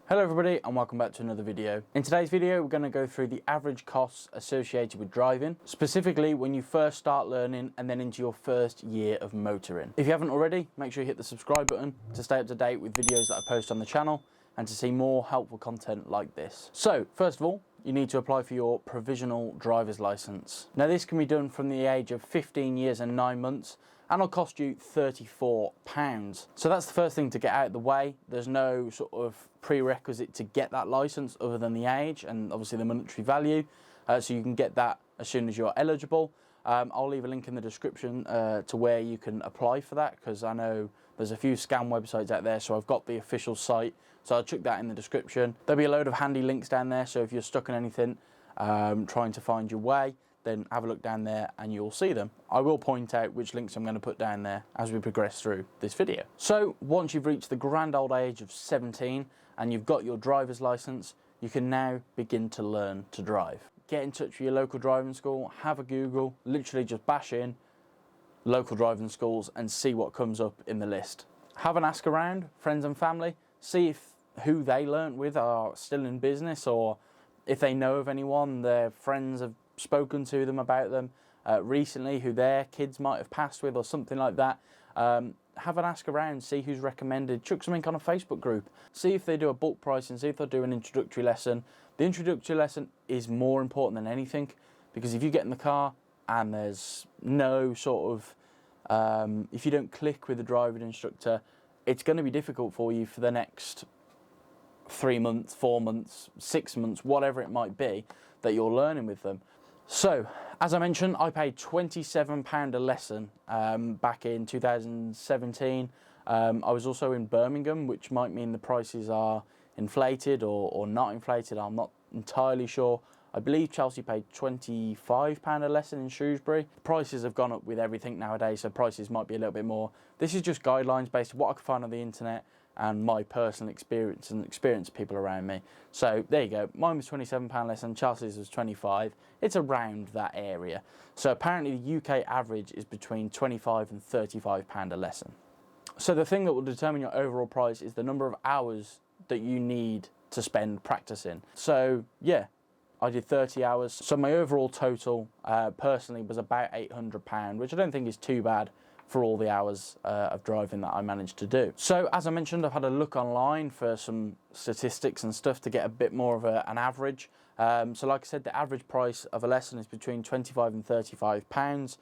Hello everybody and welcome back to another video. In today's video we're going to go through the average costs associated with driving, specifically when you first start learning and then into your first year of motoring. If you haven't already, make sure you hit the subscribe button to stay up to date with videos that I post on the channel and to see more helpful content like this. So first of all, you need to apply for your provisional driver's license. Now this can be done from the age of 15 years and 9 months and it'll cost you £34. So that's the first thing to get out of the way. There's no sort of prerequisite to get that license other than the age and obviously the monetary value. So you can get that as soon as you're eligible. I'll leave a link in the description to where you can apply for that, because I know there's a few scam websites out there, so I've got the official site. So I'll chuck that in the description. There'll be a load of handy links down there, so if you're stuck on anything, trying to find your way, then have a look down there and you'll see them. I will point out which links I'm going to put down there as we progress through this video. So once you've reached the grand old age of 17 and you've got your driver's license, you can now begin to learn to drive. Get in touch with your local driving school, have a Google, literally just bash in local driving schools and see what comes up in the list. Have an ask around, friends and family, see if who they learnt with are still in business, or if they know of anyone, their friends have spoken to them about them recently, who their kids might have passed with or something like that. Have an ask around, see who's recommended, chuck something on a Facebook group, see if they do a bulk pricing, see if they'll do an introductory lesson. The introductory lesson is more important than anything, because if you get in the car and there's no sort of, if you don't click with the driving instructor, it's going to be difficult for you for the next 3 months, 4 months, 6 months, whatever it might be that you're learning with them. So, as I mentioned, I paid £27 a lesson back in 2017. I was also in Birmingham, which might mean the prices are inflated or not inflated. I'm not entirely sure. I believe Chelsea paid £25 a lesson in Shrewsbury. Prices have gone up with everything nowadays, so prices might be a little bit more. This is just guidelines based on what I can find on the internet and my personal experience and experience of people around me. So there you go. Mine was £27 lesson, Chelsea's was 25. It's around that area. So apparently the UK average is between 25 and £35 a lesson. So the thing that will determine your overall price is the number of hours that you need to spend practicing. So yeah, I did 30 hours. So my overall total personally was about £800, which I don't think is too bad for all the hours of driving that I managed to do. So as I mentioned, I've had a look online for some statistics and stuff to get a bit more of an average. So like I said, the average price of a lesson is between £25 and £35.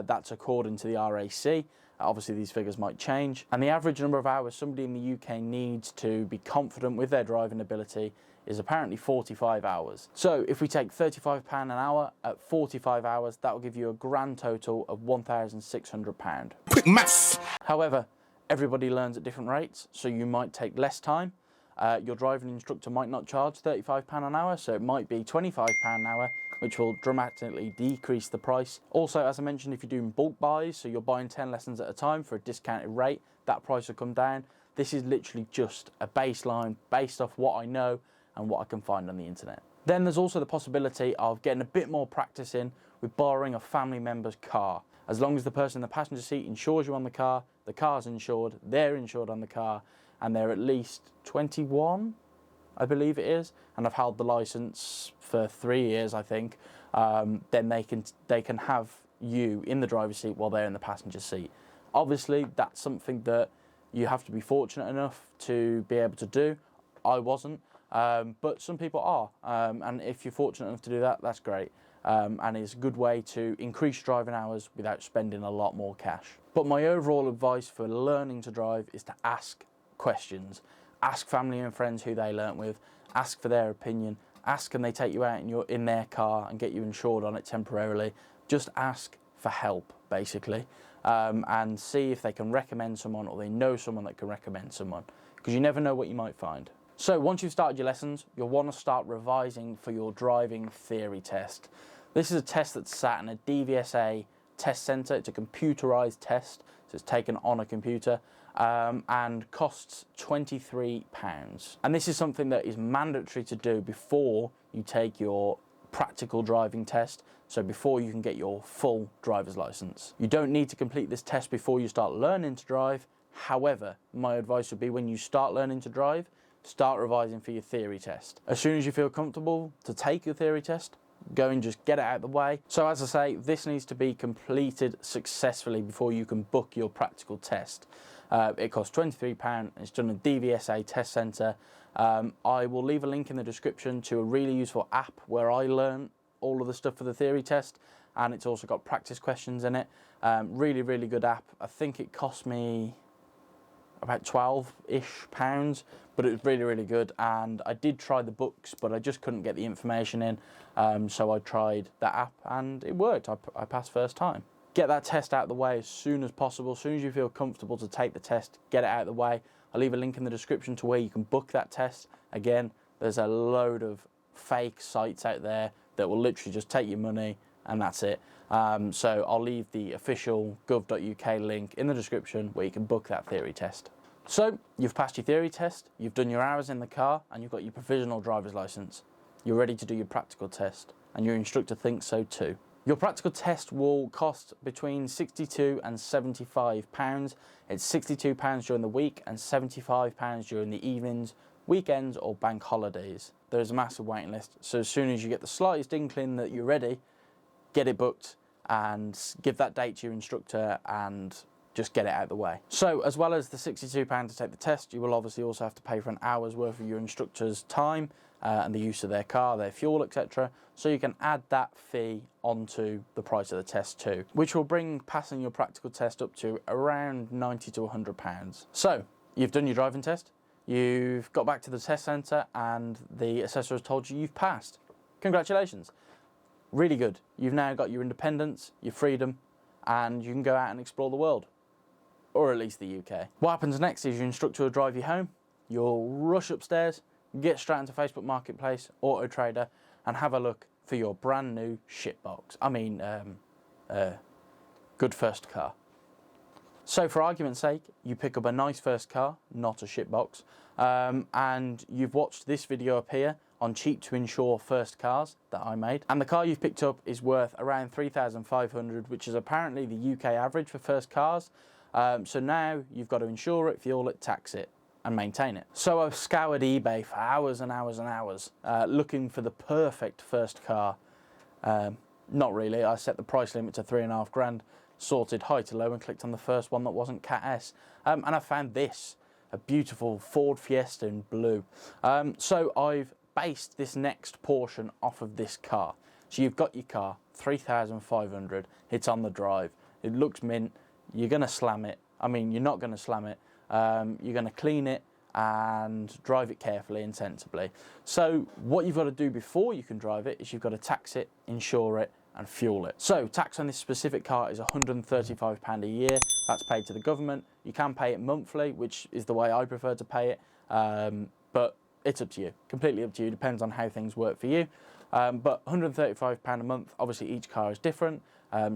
That's according to the RAC. Obviously these figures might change. And the average number of hours somebody in the UK needs to be confident with their driving ability is apparently 45 hours. So if we take £35 an hour at 45 hours, that will give you a grand total of £1,600. Quick maths! However, everybody learns at different rates, so you might take less time. Your driving instructor might not charge £35 an hour, so it might be £25 an hour, which will dramatically decrease the price. Also, as I mentioned, if you're doing bulk buys, so you're buying 10 lessons at a time for a discounted rate, that price will come down. This is literally just a baseline based off what I know and what I can find on the internet. Then there's also the possibility of getting a bit more practice in with borrowing a family member's car. As long as the person in the passenger seat insures you on the car's insured, they're insured on the car, and they're at least 21, I believe it is, and have held the license for 3 years, I think, then they can have you in the driver's seat while they're in the passenger seat. Obviously, that's something that you have to be fortunate enough to be able to do. I wasn't. But some people are, and if you're fortunate enough to do that, that's great. And it's a good way to increase driving hours without spending a lot more cash. But my overall advice for learning to drive is to ask questions. Ask family and friends who they learnt with, ask for their opinion, ask can they take you out in their car and get you insured on it temporarily. Just ask for help, basically, and see if they can recommend someone or they know someone that can recommend someone, because you never know what you might find. So once you've started your lessons, you'll want to start revising for your driving theory test. This is a test that's sat in a DVSA test centre. It's a computerised test, so it's taken on a computer, and costs £23. And this is something that is mandatory to do before you take your practical driving test, so before you can get your full driver's licence. You don't need to complete this test before you start learning to drive. However, my advice would be when you start learning to drive, start revising for your theory test. As soon as you feel comfortable to take your theory test, go and just get it out of the way. So as I say, this needs to be completed successfully before you can book your practical test. It costs £23. It's done at DVSA Test Centre. I will leave a link in the description to a really useful app where I learn all of the stuff for the theory test, and it's also got practice questions in it. Really, really good app. I think it cost me about £12-ish, but it was really, really good. And I did try the books, but I just couldn't get the information in. So I tried that app and it worked. I passed first time. Get that test out of the way as soon as possible. As soon as you feel comfortable to take the test, get it out of the way. I'll leave a link in the description to where you can book that test. Again, there's a load of fake sites out there that will literally just take your money and that's it. So I'll leave the official gov.uk link in the description where you can book that theory test. So you've passed your theory test, you've done your hours in the car, and you've got your provisional driver's license. You're ready to do your practical test, and your instructor thinks so too. Your practical test will cost between £62 and £75. It's £62 during the week and £75 during the evenings, weekends or bank holidays. There's a massive waiting list, so as soon as you get the slightest inkling that you're ready, get it booked and give that date to your instructor and just get it out of the way. So as well as the £62 to take the test, you will obviously also have to pay for an hour's worth of your instructor's time and the use of their car, their fuel, etc. So you can add that fee onto the price of the test too, which will bring passing your practical test up to around £90 to £100. So you've done your driving test, you've got back to the test centre and the assessor has told you you've passed. Congratulations. Really good. You've now got your independence, your freedom, and you can go out and explore the world. Or at least the UK. What happens next is your instructor will drive you home, you'll rush upstairs, get straight into Facebook Marketplace, Auto Trader, and have a look for your brand new shitbox. Good first car. So for argument's sake, you pick up a nice first car, not a shitbox, and you've watched this video up here on cheap to insure first cars that I made. And the car you've picked up is worth around £3,500, which is apparently the UK average for first cars. So now you've got to insure it, fuel it, tax it, and maintain it. So I've scoured eBay for hours and hours and hours, looking for the perfect first car. Not really, I set the price limit to £3,500, sorted high to low and clicked on the first one that wasn't Cat S. And I found this, a beautiful Ford Fiesta in blue. So I've based this next portion off of this car. So you've got your car, £3,500, it's on the drive, it looks mint. You're going to slam it. I mean, you're not going to slam it. You're going to clean it and drive it carefully and sensibly. So what you've got to do before you can drive it is you've got to tax it, insure it and fuel it. So tax on this specific car is £135 a year. That's paid to the government. You can pay it monthly, which is the way I prefer to pay it. But it's up to you, completely up to you. Depends on how things work for you. But £135 a month, obviously each car is different.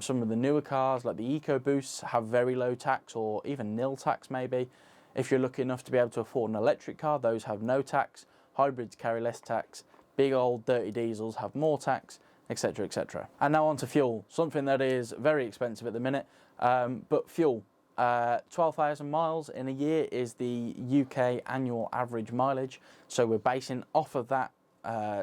Some of the newer cars, like the EcoBoosts, have very low tax or even nil tax maybe. If you're lucky enough to be able to afford an electric car, those have no tax. Hybrids carry less tax. Big old dirty diesels have more tax, etc, etc. And now on to fuel, something that is very expensive at the minute. But fuel, 12,000 miles in a year is the UK annual average mileage. So we're basing off of that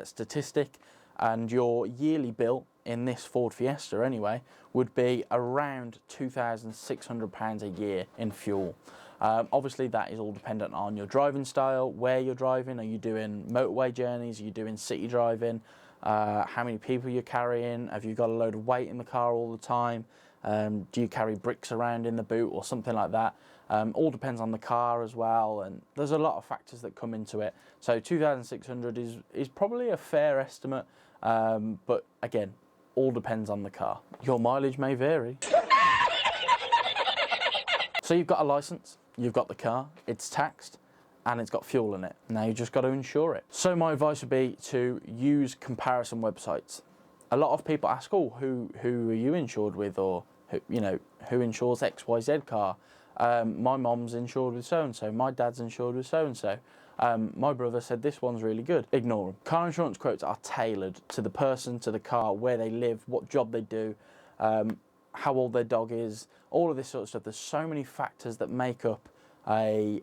statistic, and your yearly bill in this Ford Fiesta anyway would be around £2,600 a year in fuel. Obviously that is all dependent on your driving style, where you're driving. Are you doing motorway journeys? Are you doing city driving? How many people you're carrying? Have you got a load of weight in the car all the time? Do you carry bricks around in the boot or something like that? All depends on the car as well, and there's a lot of factors that come into it. So 2,600 is probably a fair estimate, but again, all depends on the car. Your mileage may vary. So you've got a license, you've got the car, it's taxed, and it's got fuel in it. Now you just got to insure it. So my advice would be to use comparison websites. A lot of people ask, oh, who are you insured with, or who insures XYZ car? My mom's insured with so-and-so, my dad's insured with so-and-so. My brother said this one's really good. Ignore them. Car insurance quotes are tailored to the person, to the car, where they live, what job they do, how old their dog is, all of this sort of stuff. There's so many factors that make up a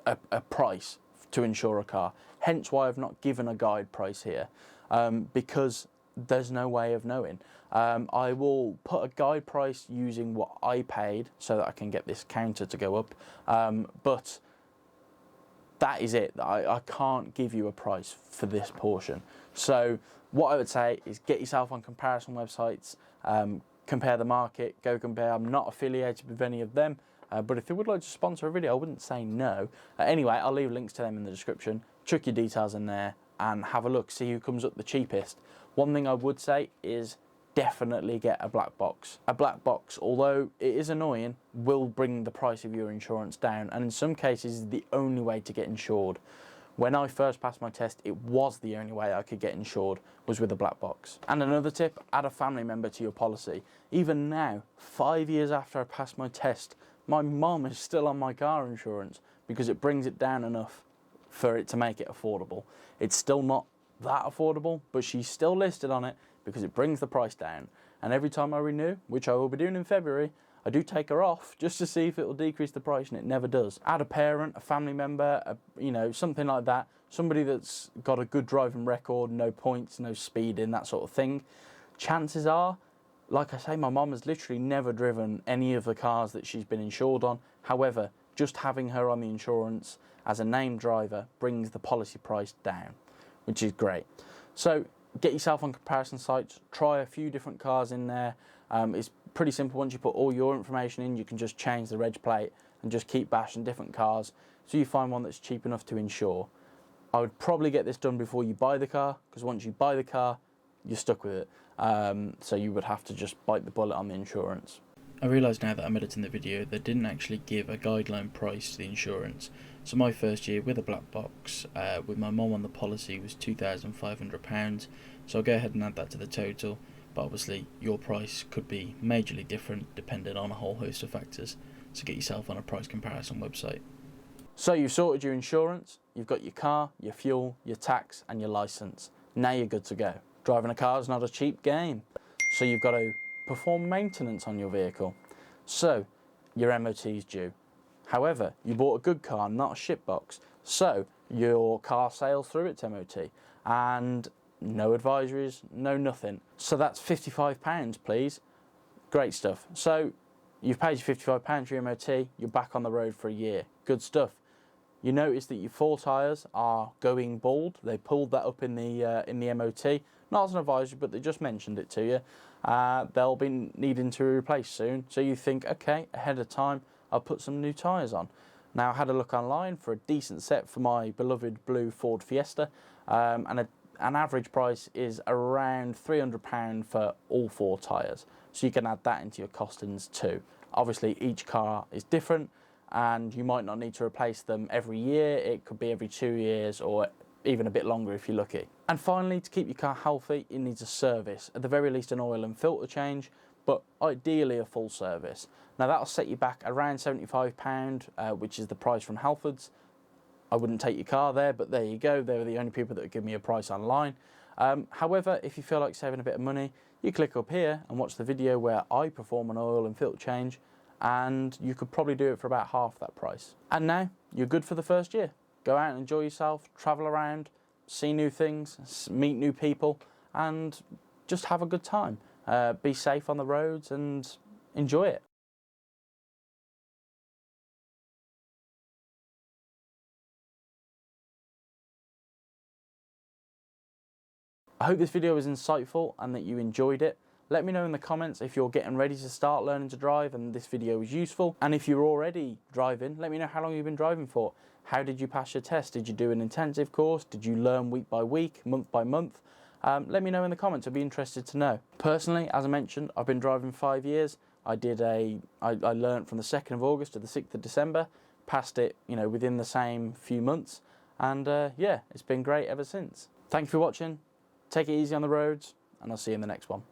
a price to insure a car. Hence why I've not given a guide price here, because there's no way of knowing. I will put a guide price using what I paid so that I can get this counter to go up, but that is it. I can't give you a price for this portion. So what I would say is get yourself on comparison websites, compare the market, go compare. I'm not affiliated with any of them, but if they would like to sponsor a video, I wouldn't say no. Anyway, I'll leave links to them in the description. Chuck your details in there and have a look, see who comes up the cheapest. One thing I would say is definitely get a black box. A black box, although it is annoying, will bring the price of your insurance down, and in some cases is the only way to get insured. When I first passed my test, it was the only way I could get insured, was with a black box. And another tip, add a family member to your policy. Even now, 5 years after I passed my test, my mum is still on my car insurance because it brings it down enough for it to make it affordable. It's still not that affordable, but she's still listed on it because it brings the price down. And every time I renew, which I will be doing in February, I do take her off just to see if it will decrease the price, and it never does. Add a parent, a family member, something like that. Somebody that's got a good driving record, no points, no speeding, that sort of thing. Chances are, like I say, my mum has literally never driven any of the cars that she's been insured on. However, just having her on the insurance as a named driver brings the policy price down, which is great. So get yourself on comparison sites, try a few different cars in there. It's pretty simple. Once you put all your information in, you can just change the reg plate and just keep bashing different cars so you find one that's cheap enough to insure. I would probably get this done before you buy the car, because once you buy the car, you're stuck with it. So you would have to just bite the bullet on the insurance. I realise now that I'm editing the video, they didn't actually give a guideline price to the insurance. So my first year with a black box, with my mum on the policy, was £2,500. So I'll go ahead and add that to the total. But obviously your price could be majorly different depending on a whole host of factors. So get yourself on a price comparison website. So you've sorted your insurance, you've got your car, your fuel, your tax and your licence. Now you're good to go. Driving a car is not a cheap game. So you've got to perform maintenance on your vehicle. So your MOT is due. However, you bought a good car, not a shit box. So your car sails through its MOT and no advisories, no nothing. So that's £55, please. Great stuff. So you've paid your £55 for your MOT, you're back on the road for a year. Good stuff. You notice that your 4 tyres are going bald. They pulled that up in the MOT. Not as an advisory, but they just mentioned it to you. They'll be needing to replace soon. So you think, okay, ahead of time, I'll put some new tyres on. Now I had a look online for a decent set for my beloved blue Ford Fiesta, and an average price is around £300 for all 4 tyres. So you can add that into your costings too. Obviously each car is different and you might not need to replace them every year. It could be every 2 years or even a bit longer if you're lucky. And finally, to keep your car healthy, it needs a service. At the very least an oil and filter change, but ideally a full service. Now that'll set you back around £75, which is the price from Halfords. I wouldn't take your car there, but there you go. They were the only people that would give me a price online. However, if you feel like saving a bit of money, you click up here and watch the video where I perform an oil and filter change, and you could probably do it for about half that price. And now you're good for the first year. Go out and enjoy yourself, travel around, see new things, meet new people, and just have a good time. Be safe on the roads and enjoy it. I hope this video was insightful and that you enjoyed it. Let me know in the comments if you're getting ready to start learning to drive and this video was useful. And if you're already driving, let me know how long you've been driving for. How did you pass your test? Did you do an intensive course? Did you learn week by week, month by month? Let me know in the comments. I'd be interested to know. Personally, as I mentioned, I've been driving 5 years. I learned from the 2nd of August to the 6th of December. Passed it, within the same few months. And yeah, it's been great ever since. Thank you for watching. Take it easy on the roads, and I'll see you in the next one.